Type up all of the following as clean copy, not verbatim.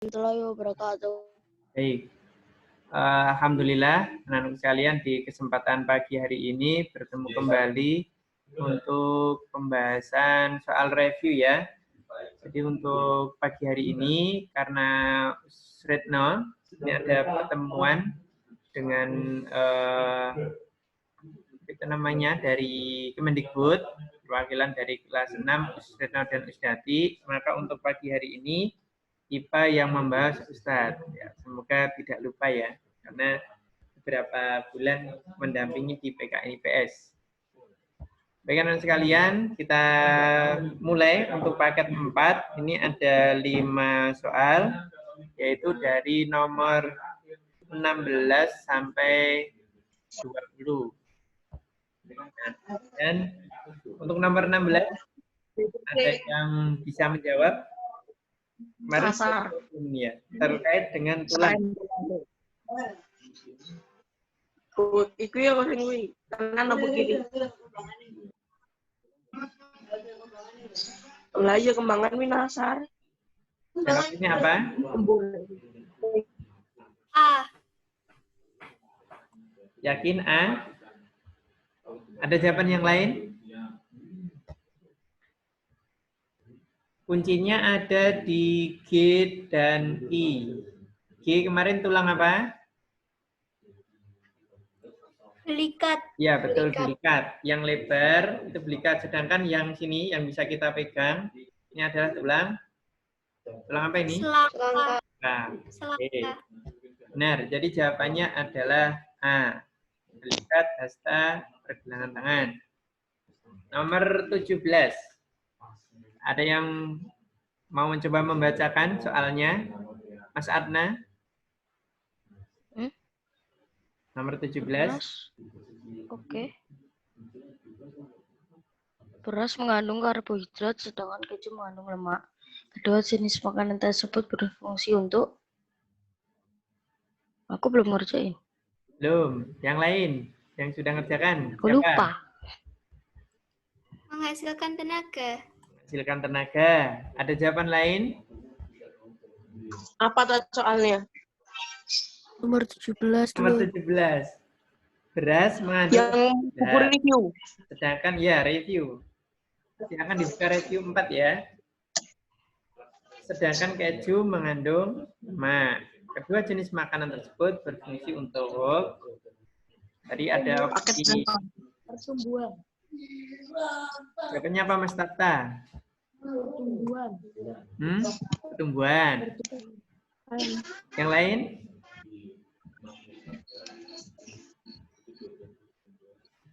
warahmatullahi wabarakatuh. Baik. Alhamdulillah, anak-anak sekalian, di kesempatan pagi hari ini bertemu kembali untuk pembahasan soal review ya. Jadi untuk pagi hari ini karena Retno ini ada pertemuan dengan dari Kemendikbud, perwakilan dari kelas 6 Retno dan Usdati. Maka untuk pagi hari ini IPA yang membahas Ustadz. Ya, semoga tidak lupa ya, karena beberapa bulan mendampingi di PKN IPS. Baik anak sekalian, kita mulai untuk paket 4. Ini ada 5 soal, yaitu dari nomor 16 sampai 20. Dan untuk nomor 16, ada yang bisa menjawab? Kemarin ya, terkait dengan tulang. Iku ya kok sing kuwi. Kanan apa kiri? Lah iya kembangan kuwi nasar. Jawabnya apa? A. Yakin A? Ada jawaban yang lain? Kuncinya ada di G dan I. G kemarin tulang apa? Belikat. Ya, betul, belikat. Yang lebar itu belikat, sedangkan yang sini yang bisa kita pegang ini adalah tulang. Tulang apa ini? Selangka. Nah, Selangka. benar. Jadi jawabannya adalah A. Belikat, hasta, pergelangan tangan. Nomor 17. Ada yang mau mencoba membacakan soalnya? Mas Adna? Nomor 17. Oke. Beras mengandung karbohidrat sedangkan keju mengandung lemak. Kedua jenis makanan tersebut berfungsi untuk... Aku belum ngerjain. Belum. Yang lain yang sudah ngerjakan? Aku lupa. Menghasilkan tenaga. Menghasilkan tenaga. Ada jawaban lain? Apa tuh soalnya? Nomor 17 Nomor 17. Beras mengandung yang buku review. Sedangkan ya review. Silakan dibuka review 4 ya. Sedangkan keju mengandung lemak. Kedua jenis makanan tersebut berfungsi untuk tadi ada opsi Pertumbuhan. jawabannya apa Mas Tata? Pertumbuhan. Pertumbuhan. Yang lain?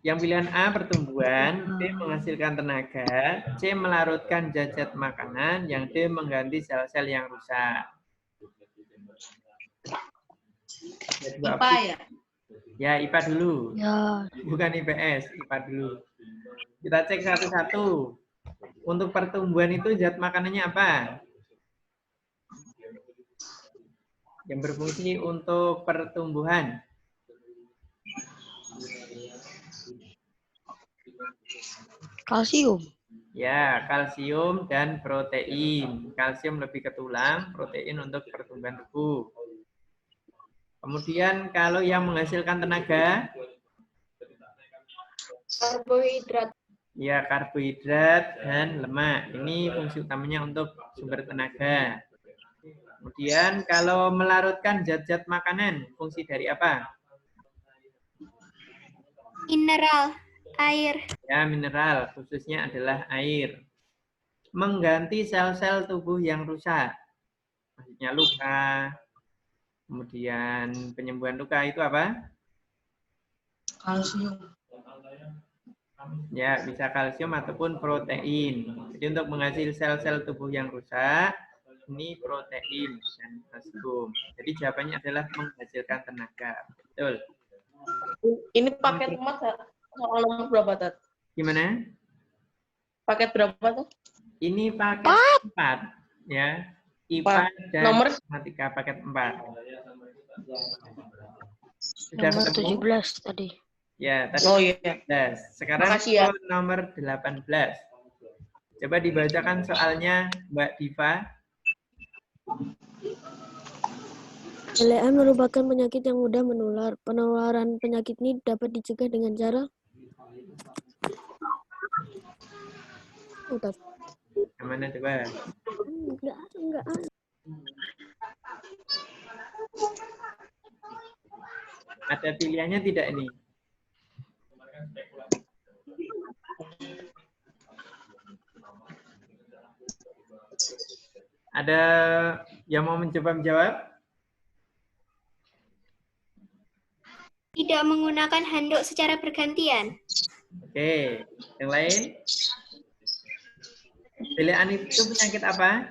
Yang pilihan A pertumbuhan, B menghasilkan tenaga, C melarutkan zat-zat makanan, yang D mengganti sel-sel yang rusak. IPA ya? Ya, IPA dulu. Ya. Bukan IPS, IPA dulu. Kita cek satu-satu. Untuk pertumbuhan itu zat makanannya apa? Yang berfungsi untuk pertumbuhan. Kalsium. Ya, kalsium dan protein. Kalsium lebih ke tulang, protein untuk pertumbuhan tubuh. Kemudian kalau yang menghasilkan tenaga? Karbohidrat. Ya, karbohidrat dan lemak. Ini fungsi utamanya untuk sumber tenaga. Kemudian kalau melarutkan zat-zat makanan, fungsi dari apa? Mineral. Air. Ya, mineral, khususnya adalah air. Mengganti sel-sel tubuh yang rusak. Maksudnya luka. Kemudian penyembuhan luka itu apa? Kalsium. Ya, bisa kalsium ataupun protein. Jadi untuk menghasilkan sel-sel tubuh yang rusak, ini protein dan kalsium. Jadi jawabannya adalah menghasilkan tenaga. Betul. Ini paket emas soal nomor berapa, Tat? Gimana? Paket berapa tuh? Ini paket 4 ya. IPA dan nomor matematika paket 4. Sudah nomor ketemu? 17 tadi. Ya, tadi Oh iya. 17. Sekarang Makasih, ya. nomor 18. Coba dibacakan soalnya Mbak Diva. LEM merupakan penyakit yang mudah menular. Penularan penyakit ini dapat dicegah dengan cara udah. Yang mana coba? Enggak. Ada pilihannya tidak ini? Ada yang mau mencoba menjawab? Tidak menggunakan handuk secara bergantian. Oke, yang lain? Belean itu penyakit apa?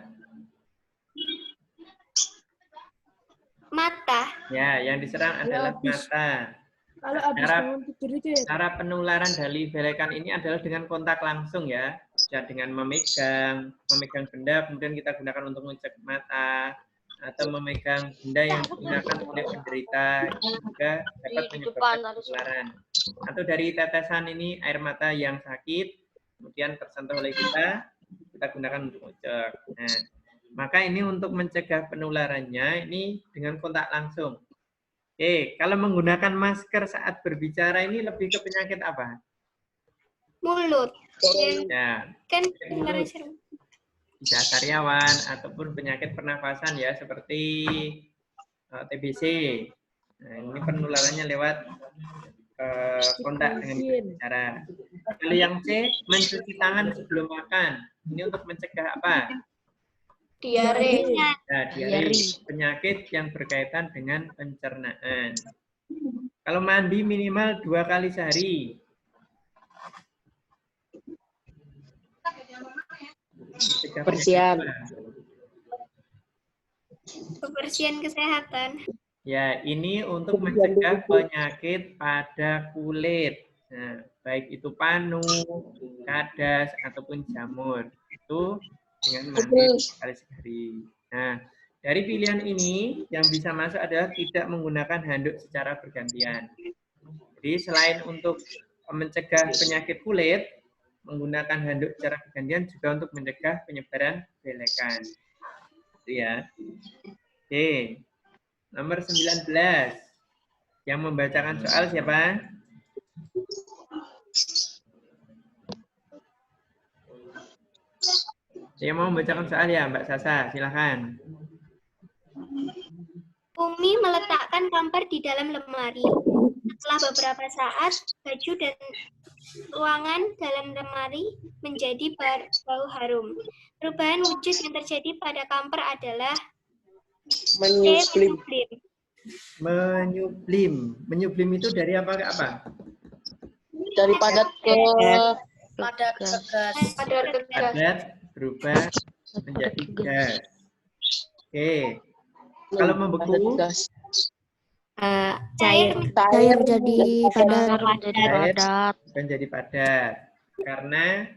Mata. Ya, yang diserang adalah mata. Kalau habis Cara, bangun tidur itu ya. cara penularan dari belekan ini adalah dengan kontak langsung ya. Bisa dengan memegang benda, kemudian kita gunakan untuk mengecek mata, atau memegang benda yang digunakan oleh penderita juga dapat menyebabkan penularan. Atau dari tetesan ini air mata yang sakit, kemudian tersentuh oleh kita gunakan untuk mengecek. Nah, maka ini untuk mencegah penularannya ini dengan kontak langsung. Oke, kalau menggunakan masker saat berbicara ini lebih ke penyakit apa? Mulut. Ya, Kan mulut. Bisa sariawan ataupun penyakit pernafasan ya seperti TBC. Nah, ini penularannya lewat kontak dengan berbicara. Lalu yang C, mencuci tangan sebelum makan. Ini untuk mencegah apa? Diare. Nah, diare, penyakit yang berkaitan dengan pencernaan. Kalau mandi minimal 2 kali sehari. Kebersihan. Kebersihan kesehatan. Ya, ini untuk mencegah penyakit pada kulit. Nah, baik itu panu, kadas, ataupun jamur. Itu dengan mandi sekali sehari. Nah, dari pilihan ini yang bisa masuk adalah tidak menggunakan handuk secara bergantian. Jadi selain untuk mencegah penyakit kulit, menggunakan handuk secara bergantian juga untuk mencegah penyebaran belekan. Itu ya. Oke. Nomor 19. Yang membacakan soal siapa? Yang mau membacakan soal ya, Mbak Sasa, silakan. Umi meletakkan kamper di dalam lemari. Setelah beberapa saat, baju dan ruangan dalam lemari menjadi bau harum. Perubahan wujud yang terjadi pada kamper adalah menyublim. Menyublim itu dari apa ke apa? Dari padat ke padat berubah menjadi gas. Oke. Kalau membeku Cair jadi padat. Menjadi padat. Karena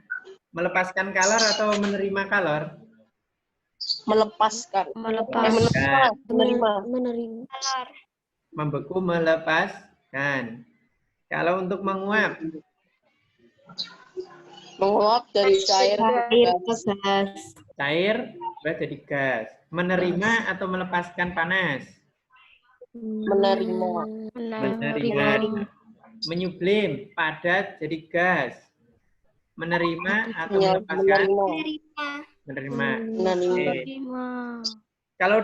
melepaskan kalor atau menerima kalor? Melepaskan. Menerima. Membeku melepaskan. Kalau untuk menguap? Menguap dari cair ke gas. Cair jadi gas. Menerima atau melepaskan panas? Menerima. Menyublim, padat jadi gas. Menerima atau melepaskan? Menerima. Kalau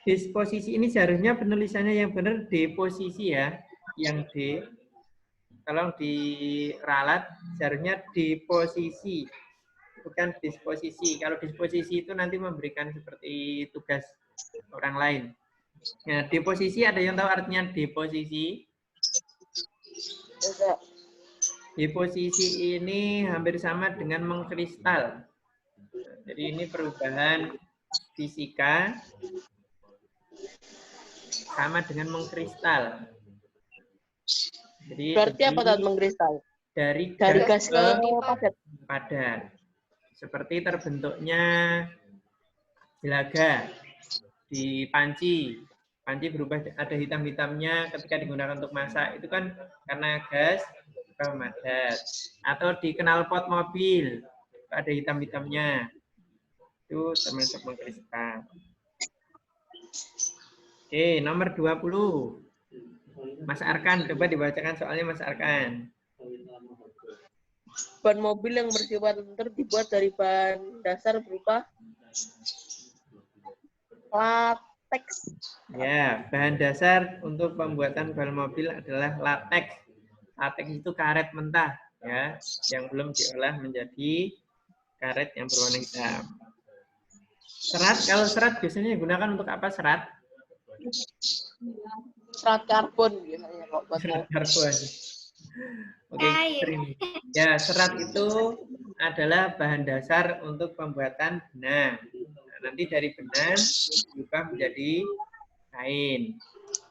disposisi ini seharusnya penulisannya yang benar deposisi ya. Yang D. Kalau di ralat seharusnya deposisi. Bukan disposisi. Kalau disposisi itu nanti memberikan seperti tugas orang lain. Nah, deposisi ada yang tahu artinya deposisi? Deposisi ini hampir sama dengan mengkristal. Jadi ini perubahan fisika sama dengan mengkristal. Jadi berarti apa tadi mengkristal? Dari gas ke padat. Seperti terbentuknya jelaga di panci. Panci berubah ada hitam-hitamnya ketika digunakan untuk masak. Itu kan karena gas padat. Atau di knalpot mobil ada hitam-hitamnya. Itu termasuk mengkristal. Oke, nomor 20. Mas Arkan, coba dibacakan soalnya Mas Arkan. Ban mobil yang bersifat lentur dibuat dari bahan dasar berupa lateks. Ya, bahan dasar untuk pembuatan ban mobil adalah lateks. Lateks itu karet mentah, ya, yang belum diolah menjadi karet yang berwarna hitam. Serat, kalau serat biasanya digunakan untuk apa serat? Serat karbon biasanya kok buat Serat mobil. karbon. Oke, Air. ya serat itu adalah bahan dasar untuk pembuatan benang. Nah, nanti dari benang diubah menjadi kain.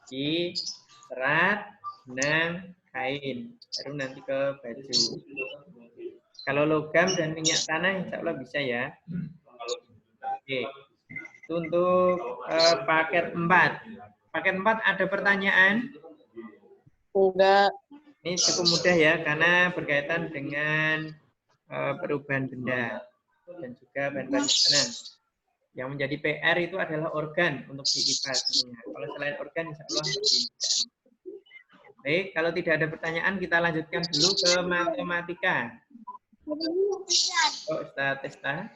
Di serat, benang, kain. Baru nanti ke baju. Kalau logam dan minyak tanah insya Allah bisa ya. Oke. Itu untuk paket 4. Paket 4 ada pertanyaan? Enggak. Ini cukup mudah ya, karena berkaitan dengan perubahan benda dan juga bahan-bahan makanan. Yang menjadi PR itu adalah organ untuk diikat. Kalau selain organ, insya Allah bisa. Baik, kalau tidak ada pertanyaan, kita lanjutkan dulu ke matematika. Oh, Testa.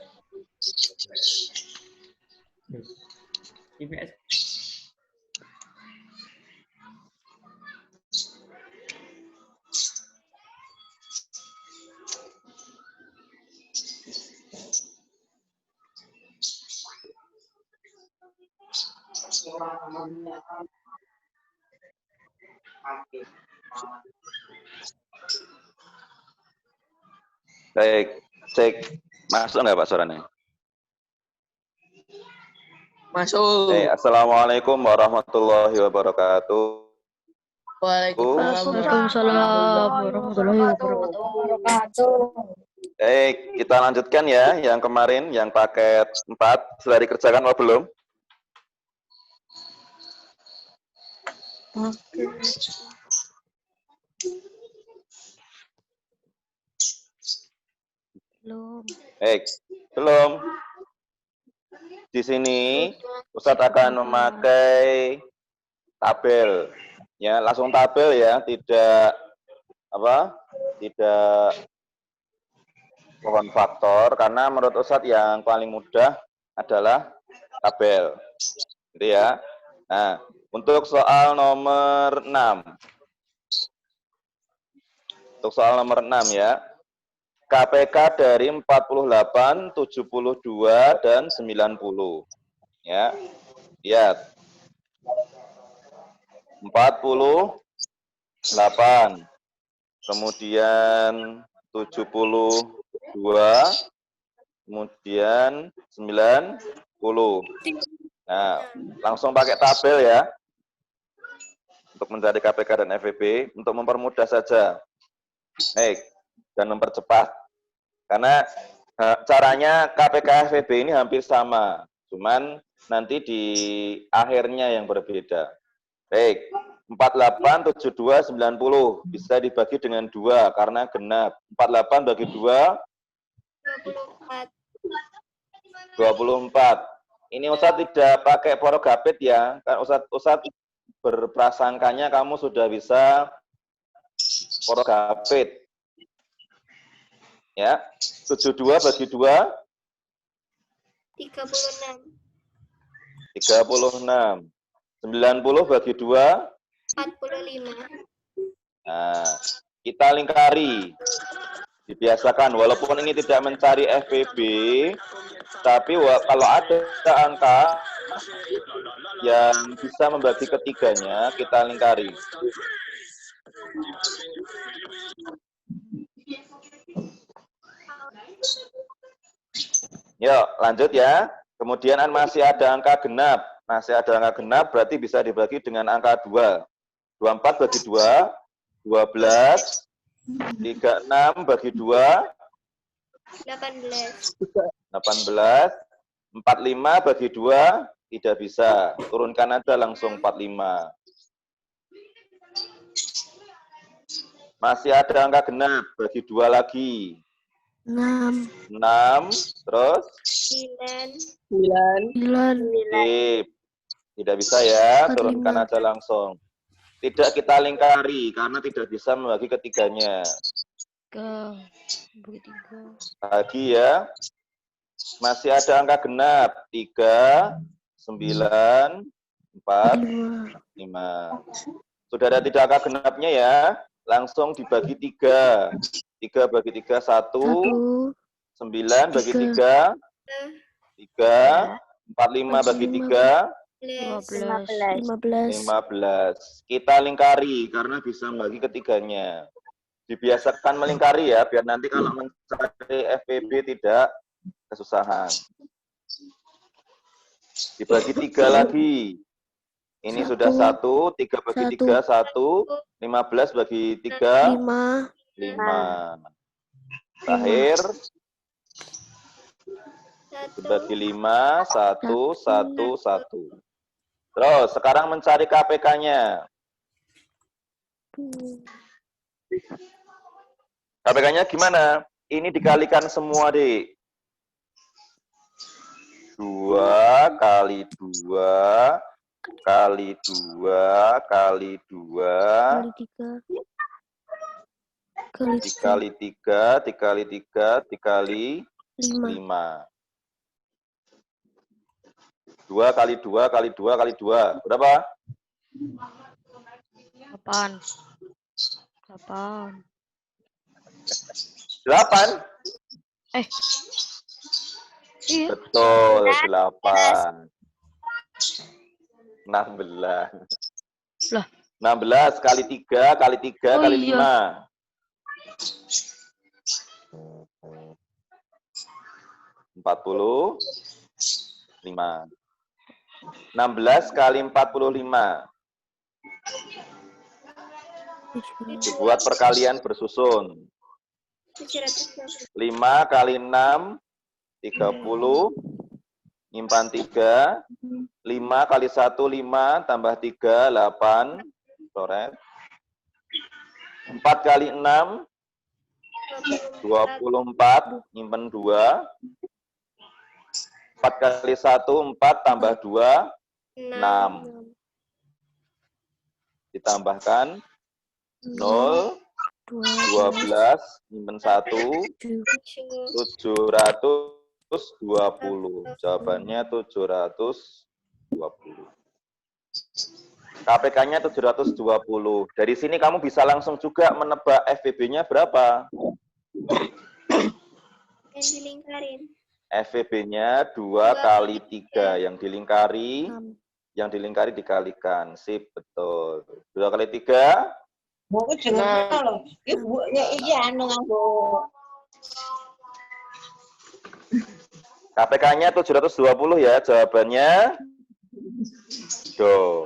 IPS. Baik, cek. Masuk nggak Pak suaranya? Masuk. Assalamualaikum warahmatullahi wabarakatuh. Waalaikumsalam warahmatullahi wabarakatuh. Baik, kita lanjutkan ya yang kemarin, yang paket 4. Sudah dikerjakan atau belum? Belum. Baik, belum. Di sini Ustadz akan memakai tabel. Ya, langsung tabel ya, tidak pohon faktor, karena menurut Ustadz yang paling mudah adalah tabel. Gitu ya. Nah, untuk soal nomor 6. Untuk soal nomor 6 ya. KPK dari 48, 72, dan 90. Ya. Lihat. 48, kemudian 72, kemudian 90. Nah, langsung pakai tabel ya. Untuk mencari KPK dan FEB, untuk mempermudah saja. Baik, dan mempercepat. Karena caranya KPK FEB ini hampir sama, cuman nanti di akhirnya yang berbeda. Baik, 48, 72, 90 bisa dibagi dengan 2 karena genap. 48 bagi 2, 24. Ini Ustadz tidak pakai porogapit ya, kan Ustadz berprasangkanya kamu sudah bisa porogapit. Ya, 72 bagi 2, 36. 36. 90 bagi 2, 45. Nah, kita lingkari. Dibiasakan, walaupun ini tidak mencari FPB, tapi kalau ada angka yang bisa membagi ketiganya, kita lingkari. Yuk, lanjut ya. Kemudian masih ada angka genap. Masih ada angka genap, berarti bisa dibagi dengan angka 2. 24 bagi 2, 12. 36 bagi 2, 18. 18. 45 bagi 2, tidak bisa. Turunkan aja langsung 45. Masih ada angka genap, bagi 2 lagi. 6. 6, terus? 9. 9. 9. Sip. Tidak bisa ya, 45. turunkan aja langsung. Tidak kita lingkari karena tidak bisa membagi ketiganya. Tiga. Lagi ya. Masih ada angka genap. 3, 9, 4, 5. Sudah ada tidak angka genapnya ya. Langsung dibagi 3. 3 bagi 3, 1. 9 bagi 3. 3. 45 bagi 3. 15. 15. Kita lingkari karena bisa membagi ketiganya. Dibiasakan melingkari ya, biar nanti kalau mencari FPB tidak kesusahan. Dibagi 3 lagi. Ini sudah 1, 3 bagi 3, 1. 15 bagi 3, 5. Terakhir, dibagi 5, 1, 1, 1. Terus, sekarang mencari KPK-nya. KPK-nya gimana? Ini dikalikan semua, Dik. 2 kali 2 kali 2 kali 2 dikali 3 dikali 3 dikali 5. 2 kali 2 kali 2 kali 2. Berapa? 8. 8? Iya. Betul, 8. 16. Lah. 16 kali 3 kali 3 kali 5. 45. 16 kali 45. Dibuat perkalian bersusun. 5 kali 6, 30. Nyimpan 3. 5 kali 1, 5. Tambah 3, 8. Coret. 4 kali 6, 24. Nyimpan 2. 4 kali 1, 4. Tambah 2, 6. Ditambahkan 0, 12, nyimpen 1, 720. Jawabannya 720. KPK-nya 720. Dari sini kamu bisa langsung juga menebak FVB-nya berapa? Yang dilingkarin. FVB-nya 2 kali 3. Yang dilingkari dikalikan. Sip, betul. 2 kali 3. KPK-nya 720 ya, jawabannya. Do.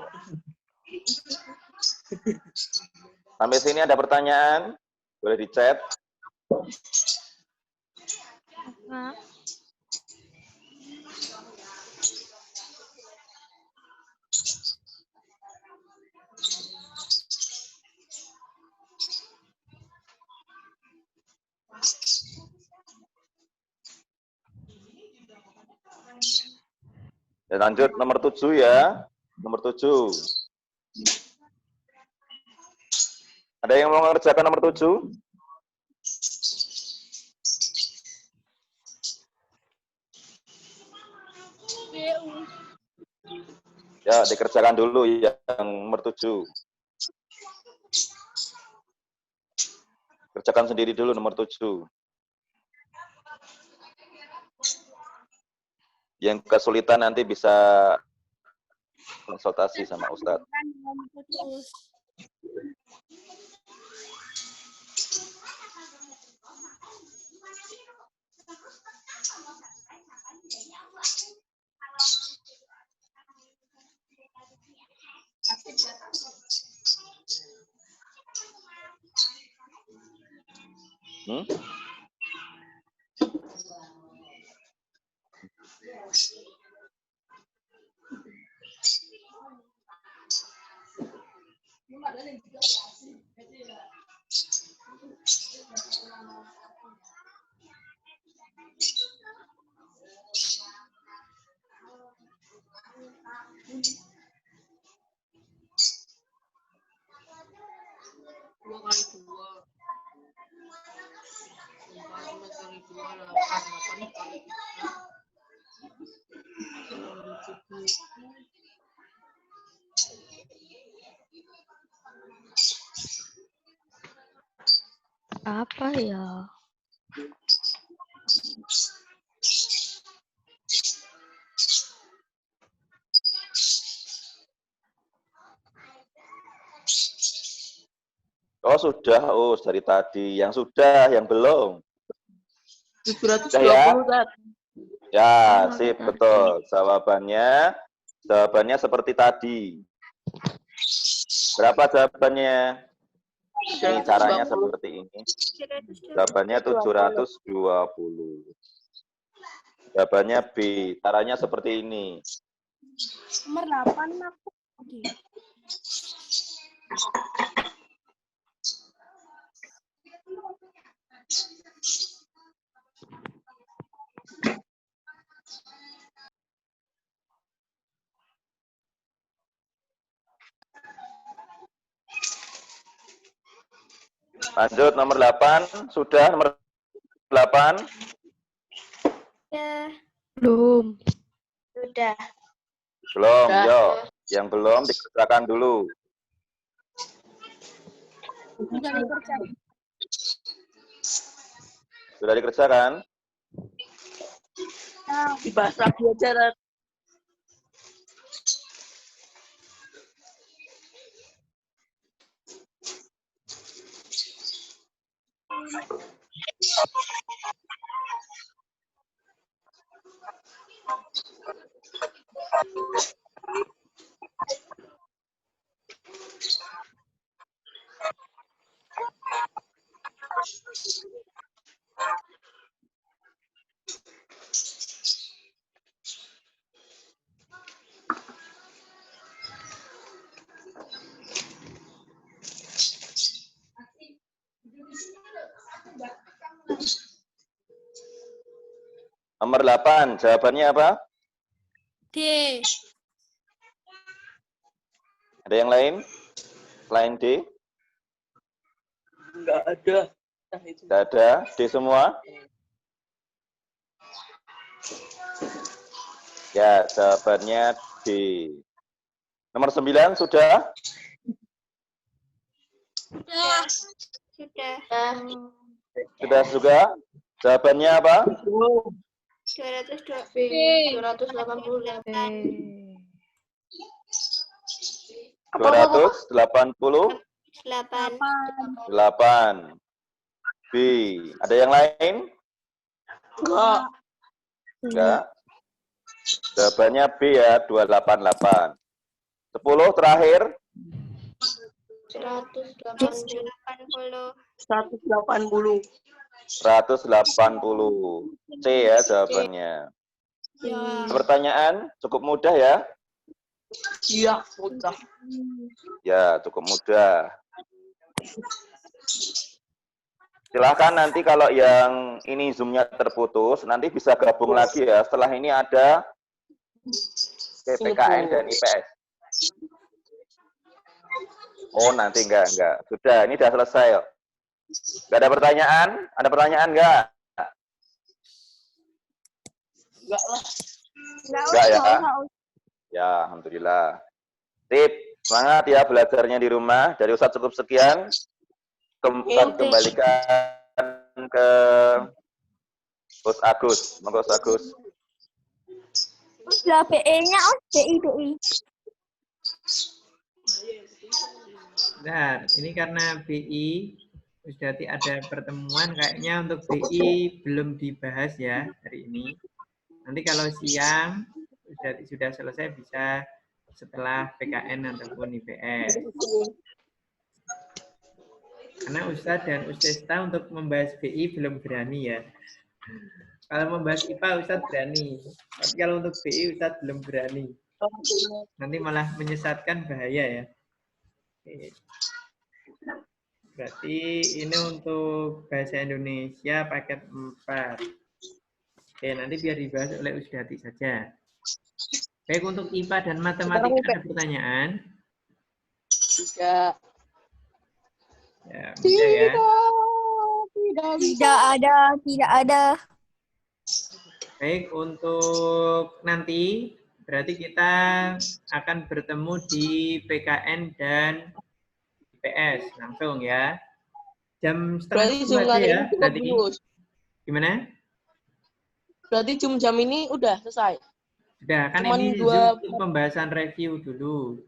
Sampai sini ada pertanyaan? Boleh di chat. Dan lanjut nomor 7 ya. Nomor 7. Ada yang mau mengerjakan nomor 7? Ya, dikerjakan dulu yang nomor 7. Kerjakan sendiri dulu nomor 7. Yang kesulitan nanti bisa konsultasi sama Ustadz. Apa ya? Oh, sudah. Oh, dari tadi. Yang sudah, yang belum. 720 Sudah ya? tadi. Ya, Sama sip, kayak betul. Jawabannya seperti tadi. Berapa jawabannya? Ini caranya 720. seperti ini. 720. Jawabannya 720. Jawabannya B. Caranya seperti ini. Nomor 8 aku. Lanjut, nomor 8. Sudah, nomor 8. Ya, Belum. sudah. Belum, Sudah. yo. Yang belum dikerjakan dulu. Sudah dikerjakan? Dibahas lagi aja. Ran. Nomor 8. Jawabannya apa? D. Ada yang lain? Selain D? Enggak ada. Nah, itu. Tidak ada. D semua? Ya, jawabannya D. Nomor 9 sudah? Sudah. Sudah juga? Jawabannya apa? 288. 288. 8. B. Ada yang lain? Enggak. Enggak. Jawabannya B ya, 288. 10 terakhir? 180. 180. 180. C ya jawabannya. Ya. Pertanyaan cukup mudah ya? Iya, mudah. Ya, cukup mudah. Silahkan nanti kalau yang ini Zoom-nya terputus, nanti bisa gabung lagi ya. Setelah ini ada PPKN dan IPS. Oh, nanti enggak. Sudah, ini sudah selesai. Enggak ada pertanyaan? Ada pertanyaan enggak? Enggak lah. Enggak ya? Ya, alhamdulillah. Sip, semangat ya belajarnya di rumah. Dari Ustadz cukup sekian. Kembalikan ke Gus Agus. Monggo Gus Agus. Udah PE-nya, DI. Bentar, ini karena BI sudah ada pertemuan, kayaknya untuk BI belum dibahas ya hari ini. Nanti kalau siang sudah selesai bisa setelah PKN ataupun IPS. Karena Ustadz dan Ustazah untuk membahas BI belum berani ya. Kalau membahas IPA Ustadz berani. Tapi kalau untuk BI Ustadz belum berani. Nanti malah menyesatkan, bahaya ya. Oke. Berarti ini untuk bahasa Indonesia paket 4. Oke, nanti biar dibahas oleh Usdati saja. Baik, untuk IPA dan matematika ada pertanyaan? Tidak. Ya, mudah ya. Tidak ada. Baik, untuk nanti berarti kita akan bertemu di PKN dan IPS langsung ya. Jam Berarti setengah 2 Zoom aja kali ya. ini cukup Berarti dulu. gimana? Berarti jam ini udah selesai. Sudah, kan Cuman ini dua- Zoom pembahasan review dulu.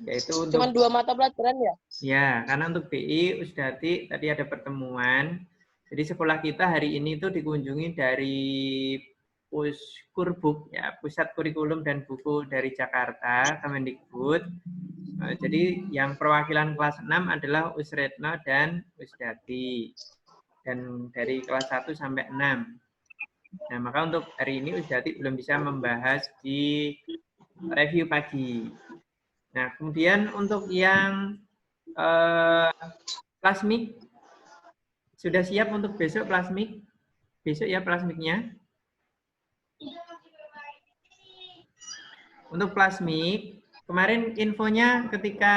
Yaitu Cuman untuk 2 mata pelajaran ya? ya, karena untuk BI Usdati tadi ada pertemuan. Jadi sekolah kita hari ini tuh dikunjungi dari Puskurbuk ya, Pusat Kurikulum dan Buku dari Jakarta, Kemendikbud. Jadi yang perwakilan kelas 6 adalah Usretno dan Usdati. Dan dari kelas 1 sampai 6. Nah, maka untuk hari ini Usdati belum bisa membahas di review pagi. Nah, kemudian untuk yang plasmik, sudah siap untuk besok plasmik? Besok ya plasmiknya. Untuk plasmik, kemarin infonya ketika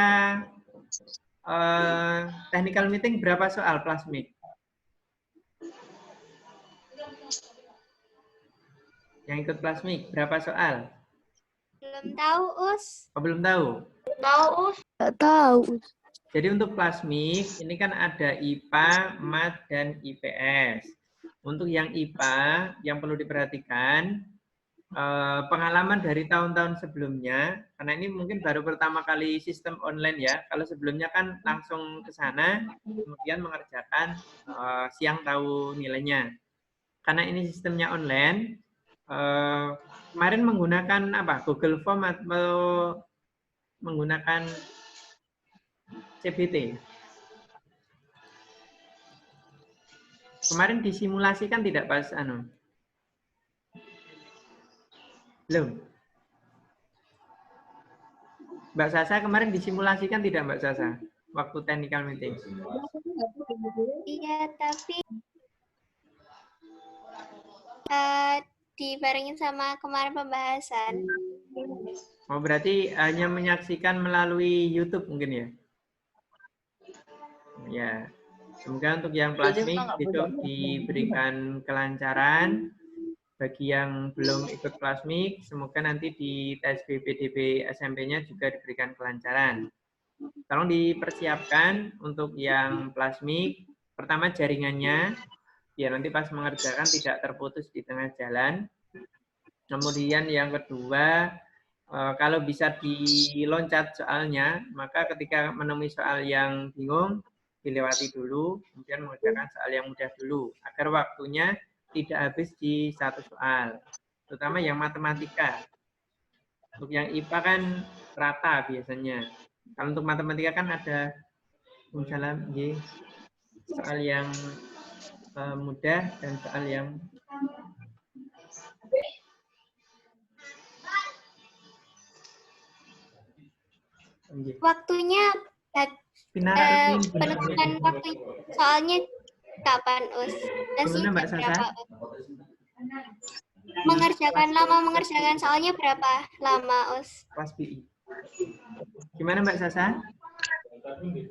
technical meeting berapa soal plasmik? Yang ikut plasmik, berapa soal? Belum tahu, Us. Oh, belum tahu? Nggak tahu. Jadi untuk plasmik, ini kan ada IPA, MAT, dan IPS. Untuk yang IPA, yang perlu diperhatikan, pengalaman dari tahun-tahun sebelumnya, karena ini mungkin baru pertama kali sistem online ya, kalau sebelumnya kan langsung ke sana, kemudian mengerjakan siang tahu nilainya. Karena ini sistemnya online, kemarin menggunakan apa? Google Form atau menggunakan CBT. Kemarin disimulasikan tidak pas belum. Mbak Sasa kemarin disimulasikan tidak Mbak Sasa waktu technical meeting? Iya, tapi dibarengin sama kemarin pembahasan. Oh, berarti hanya menyaksikan melalui YouTube mungkin ya? Ya. Semoga untuk yang plasmik itu diberikan kelancaran. Bagi yang belum ikut plasmik, semoga nanti di tes BPDB SMP-nya juga diberikan kelancaran. Tolong dipersiapkan untuk yang plasmik. Pertama jaringannya, biar nanti pas mengerjakan tidak terputus di tengah jalan. Kemudian yang kedua, kalau bisa diloncat soalnya, maka ketika menemui soal yang bingung, dilewati dulu, kemudian mengerjakan soal yang mudah dulu, agar waktunya tidak habis di satu soal, terutama yang matematika. Untuk yang IPA kan rata biasanya. Kalau untuk matematika kan ada misalnya soal yang mudah dan soal yang Waktunya penentuan waktu soalnya kapan, Us? Dan Gimana, Mbak singkat berapa, Sasa? mengerjakan soalnya berapa lama, Us? Kelas BI. Gimana Mbak Sasa?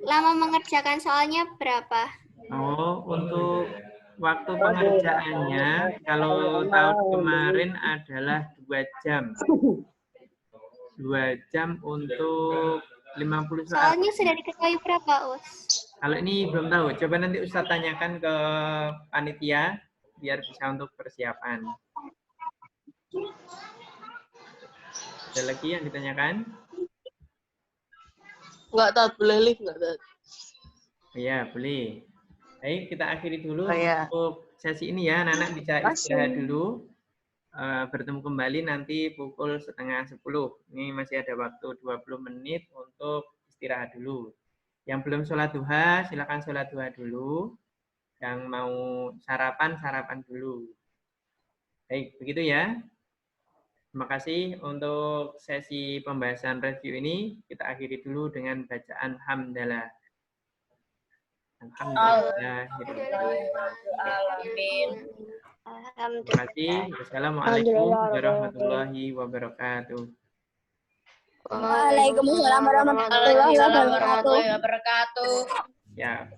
Lama mengerjakan soalnya berapa? Oh, untuk waktu pengerjaannya kalau tahun kemarin adalah 2 jam. 2 jam untuk 50 soal. Soalnya sudah diketahui berapa, Us? Kalau ini belum tahu. Coba nanti Ustadz tanyakan ke panitia biar bisa untuk persiapan. Ada lagi yang ditanyakan? Nggak tahu, boleh live nggak tahu. Iya, boleh. Baik, kita akhiri dulu Iya. untuk sesi ini ya. Anak-anak bisa istirahat dulu. Bertemu kembali nanti pukul 9:30. Ini masih ada waktu 20 menit untuk istirahat dulu. Yang belum sholat duha, silakan sholat duha dulu. Yang mau sarapan, sarapan dulu. Baik, begitu ya. Terima kasih untuk sesi pembahasan review ini. Kita akhiri dulu dengan bacaan hamdalah. Alhamdulillah. Terima kasih. Wassalamualaikum warahmatullahi wabarakatuh. Waalaikumsalam warahmatullahi wabarakatuh. Ya.